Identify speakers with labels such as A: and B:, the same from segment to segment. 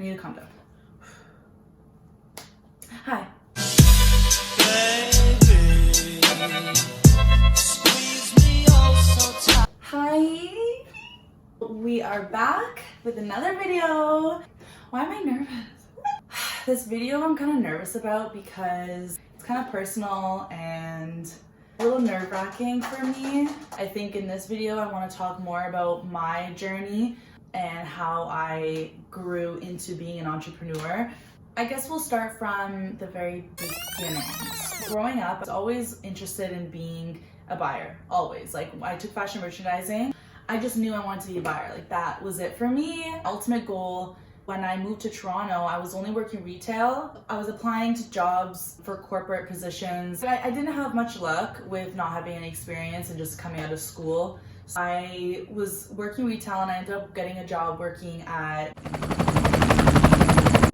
A: need to calm down. Hi. Hi. We are back with another video. Why am I nervous? This video I'm kind of nervous about because it's kind of personal and a little nerve-wracking for me. I think in this video I want to talk more about my journey and how I grew into being an entrepreneur. I guess we'll start from the very beginning. Growing up, I was always interested in being a buyer, always. Like, I took fashion merchandising. I just knew I wanted to be a buyer. Like, that was it for me. Ultimate goal. When I moved to Toronto, I was only working retail. I was applying to jobs for corporate positions. I didn't have much luck with not having any experience and just coming out of school. So I was working retail and I ended up getting a job working at...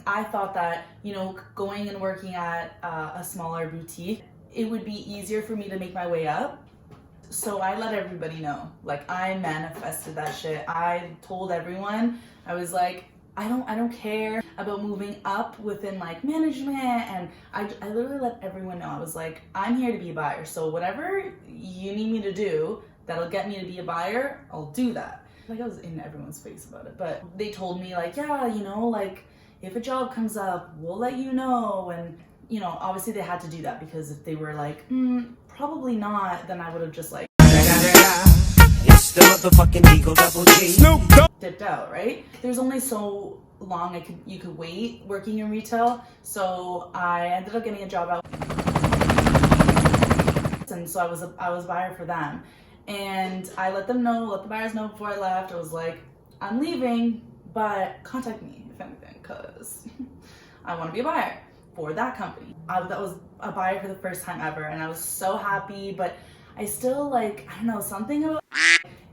A: I thought that, you know, going and working at a smaller boutique, it would be easier for me to make my way up. So I let everybody know. Like, I manifested that shit. I told everyone, I was like, I don't care about moving up within like management, and I literally let everyone know. I was like, I'm here to be a buyer. So whatever you need me to do that'll get me to be a buyer, I'll do that. Like, I was in everyone's face about it, but they told me like, yeah, you know, like if a job comes up, we'll let you know. And you know, obviously they had to do that because if they were like, probably not, then I would have just like it's the motherfucking Eagle Double G. Dipped out, right? There's only so long you could wait working in retail. So I ended up getting a job out, and so I was a buyer for them. And I let the buyers know before I left. I was like, I'm leaving, but contact me if anything, because I want to be a buyer for that company. That was a buyer for the first time ever, and I was so happy, but I still, like, I don't know, something about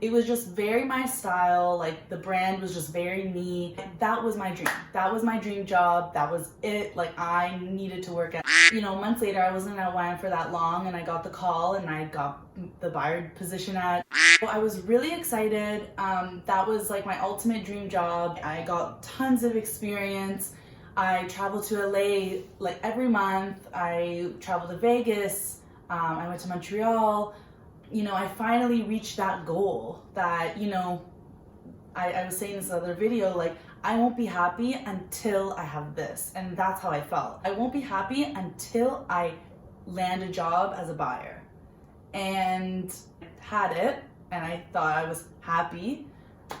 A: it was just very my style. Like, the brand was just very me. That was my dream. That was my dream job. That was it. Like, I needed to work at, you know, months later, I wasn't at YM for that long, and I got the call and I got the buyer position at. So I was really excited. That was like my ultimate dream job. I got tons of experience. I traveled to LA like every month. I traveled to Vegas. I went to Montreal. You know, I finally reached that goal that, you know, I was saying in this other video, like, I won't be happy until I have this. And that's how I felt. I won't be happy until I land a job as a buyer. And I had it, and I thought I was happy.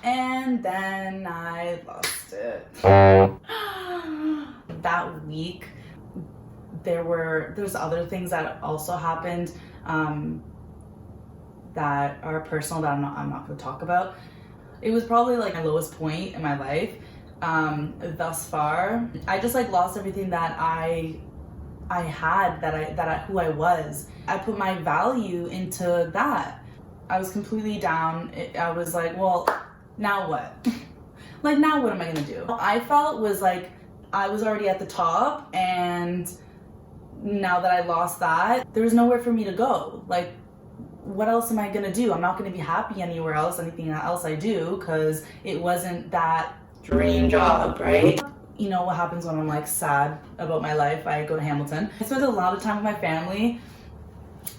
A: And then I lost it. That week, there's other things that also happened that are personal that I'm not going to talk about. It was probably like my lowest point in my life thus far. I just like lost everything that I had, who I was. I put my value into that. I was completely down. I was like, well, now what? Like, now what am I going to do? I felt was like I was already at the top, and now that I lost that, there was nowhere for me to go. Like, what else am I gonna do? I'm not gonna be happy anywhere else, anything else I do, because it wasn't that dream job, right? You know what happens when I'm like sad about my life? I go to Hamilton. I spend a lot of time with my family,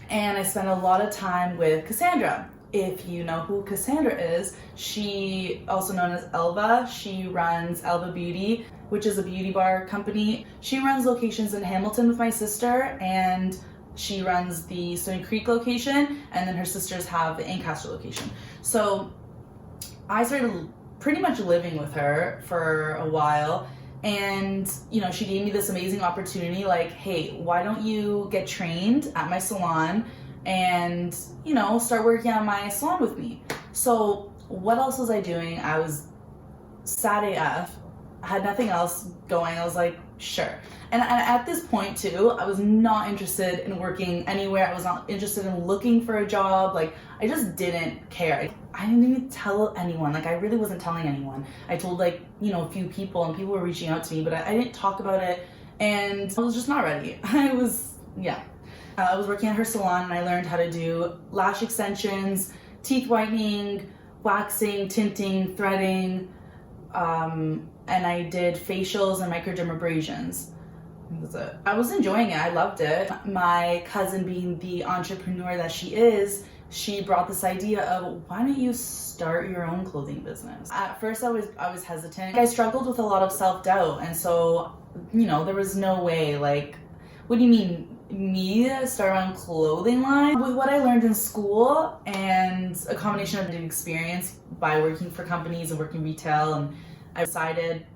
A: and I spend a lot of time with Cassandra. If you know who Cassandra is, she, also known as Elva, she runs Elva Beauty, which is a beauty bar company. She runs locations in Hamilton with my sister, and she runs the Stony Creek location, and then her sisters have the Ancaster location. So I started pretty much living with her for a while, and you know, she gave me this amazing opportunity, like, hey, why don't you get trained at my salon and, you know, start working on my salon with me. So what else was I doing? I was sad AF. I had nothing else going. I was like, sure. And at this point too, I was not interested in working anywhere. I was not interested in looking for a job. Like, I just didn't care. I didn't even tell anyone. Like, I really wasn't telling anyone. I told, like, you know, a few people, and people were reaching out to me, but I didn't talk about it, and I was just not ready. I was working at her salon, and I learned how to do lash extensions, teeth whitening, waxing, tinting, threading, and I did facials and microdermabrasions. That's it. I was enjoying it. I loved it. My cousin, being the entrepreneur that she is, she brought this idea of, why don't you start your own clothing business? At first I was hesitant. I struggled with a lot of self-doubt, and so, you know, there was no way, like, what do you mean, me start my own clothing line? With what I learned in school and a combination of experience by working for companies and working retail, and I decided,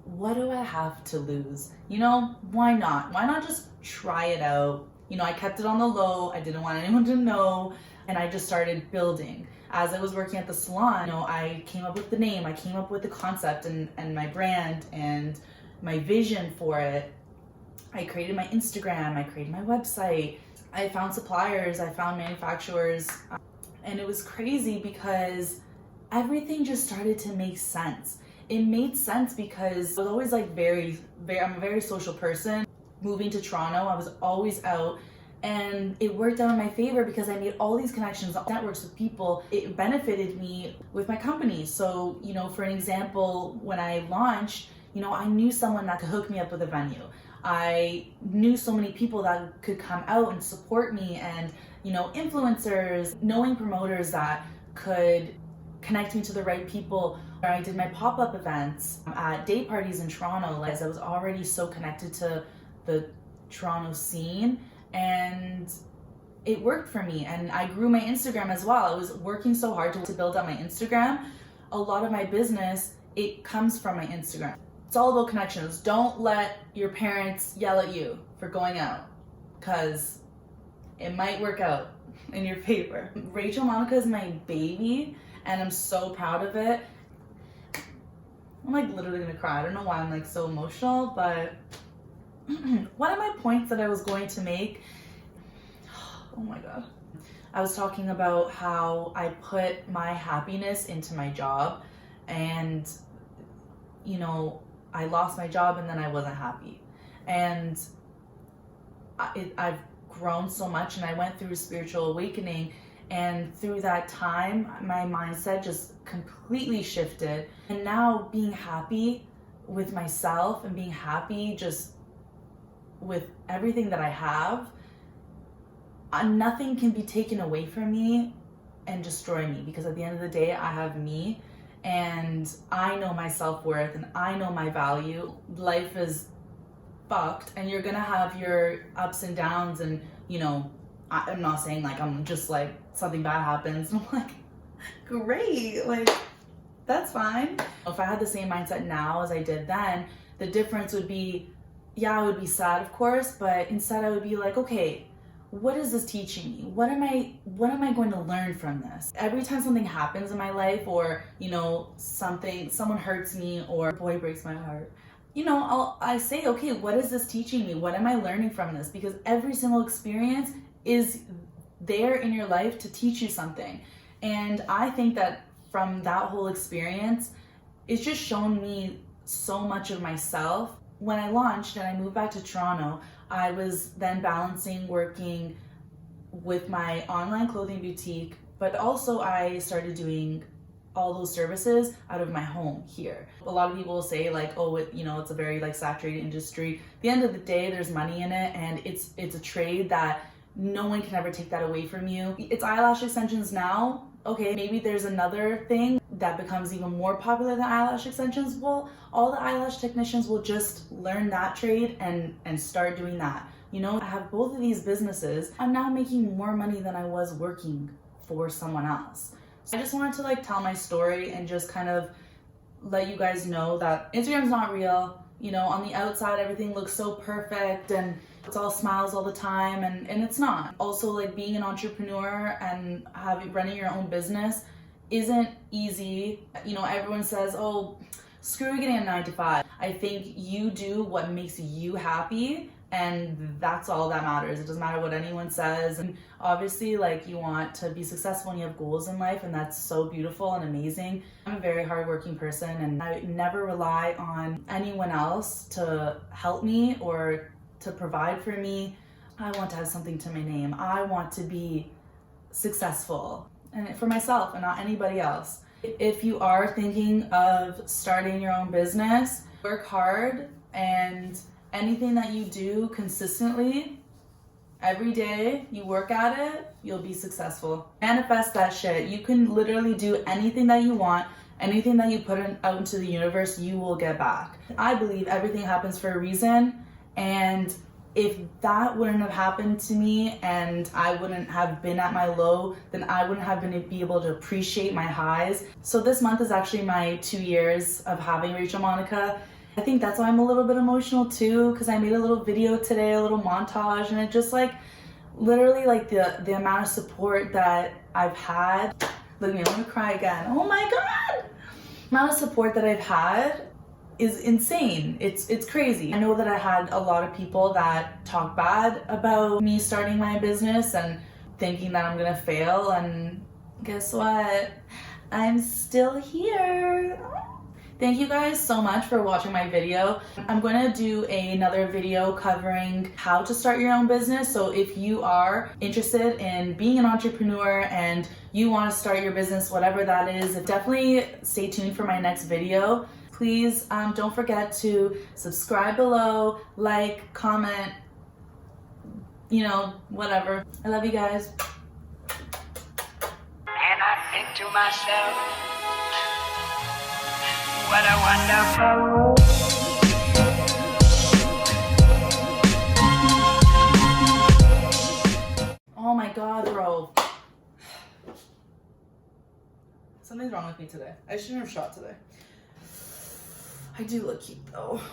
A: what do I have to lose? You know, why not? Why not just try it out? You know, I kept it on the low. I didn't want anyone to know. And I just started building. As I was working at the salon, you know, I came up with the name. I came up with the concept and my brand and my vision for it. I created my Instagram. I created my website. I found suppliers. I found manufacturers. And it was crazy because everything just started to make sense. It made sense because I was always like I'm a very social person. Moving to Toronto, I was always out, and it worked out in my favor because I made all these connections, networks with people. It benefited me with my company. So, you know, for an example, when I launched, you know, I knew someone that could hook me up with a venue. I knew so many people that could come out and support me, and, you know, influencers, knowing promoters that could connect me to the right people. I did my pop-up events at day parties in Toronto, as I was already so connected to the Toronto scene, and it worked for me. And I grew my Instagram as well. I was working so hard to build up my Instagram. A lot of my business, it comes from my Instagram. It's all about connections. Don't let your parents yell at you for going out, because it might work out in your favor. Rachel Monica is my baby, and I'm so proud of it. I'm like literally gonna cry. I don't know why I'm like so emotional, but one of my points that I was going to make, oh my God. I was talking about how I put my happiness into my job, and, you know, I lost my job and then I wasn't happy. And I've grown so much, and I went through a spiritual awakening, and through that time, my mindset just completely shifted. And now being happy with myself and being happy just with everything that I have, nothing can be taken away from me and destroy me, because at the end of the day, I have me, and I know my self-worth and I know my value. Life is fucked, and you're gonna have your ups and downs, and, you know, I'm not saying like I'm just like something bad happens and I'm like, great, like that's fine. If I had the same mindset now as I did then, the difference would be, yeah, I would be sad, of course, but instead I would be like, okay, what is this teaching me? What am I going to learn from this? Every time something happens in my life, or, you know, someone hurts me, or a boy breaks my heart, you know, I say, okay, what is this teaching me? What am I learning from this? Because every single experience is there in your life to teach you something. And I think that from that whole experience, it's just shown me so much of myself. When I launched and I moved back to Toronto, I was then balancing working with my online clothing boutique, but also I started doing all those services out of my home here. A lot of people will say like, oh, you know, it's a very like saturated industry. At the end of the day, there's money in it, and it's a trade that no one can ever take that away from you. It's eyelash extensions now. Okay, maybe there's another thing that becomes even more popular than eyelash extensions. Well, all the eyelash technicians will just learn that trade and start doing that. You know, I have both of these businesses. I'm now making more money than I was working for someone else. So I just wanted to like tell my story and just kind of let you guys know that Instagram's not real. You know, on the outside, everything looks so perfect and it's all smiles all the time, and it's not. Also, like being an entrepreneur and running your own business isn't easy. You know, everyone says, oh, screw getting a 9-to-5. I think you do what makes you happy, and that's all that matters. It doesn't matter what anyone says. And obviously, like, you want to be successful and you have goals in life, and that's so beautiful and amazing. I'm a very hardworking person, and I never rely on anyone else to help me or to provide for me. I want to have something to my name. I want to be successful, and for myself and not anybody else. If you are thinking of starting your own business, work hard, and anything that you do consistently, every day you work at it, you'll be successful. Manifest that shit. You can literally do anything that you want. Anything that you put out into the universe, you will get back. I believe everything happens for a reason, and if that wouldn't have happened to me and I wouldn't have been at my low, then I wouldn't have been able to appreciate my highs. So this month is actually my 2 years of having Rachel Monica. I think that's why I'm a little bit emotional too, because I made a little video today, a little montage, and it just like literally like the amount of support that I've had. Look at me, I'm gonna cry again. Oh my God! The amount of support that I've had is insane. It's crazy. I know that I had a lot of people that talk bad about me starting my business and thinking that I'm gonna fail, and guess what? I'm still here. Thank you guys so much for watching my video. I'm going to do another video covering how to start your own business. So if you are interested in being an entrepreneur and you want to start your business, whatever that is, definitely stay tuned for my next video. Please don't forget to subscribe below, like, comment, you know, whatever. I love you guys.
B: And I think to myself, what a wonderful world.
A: Oh my God, bro. Something's wrong with me today. I shouldn't have shot today. I do look cute though.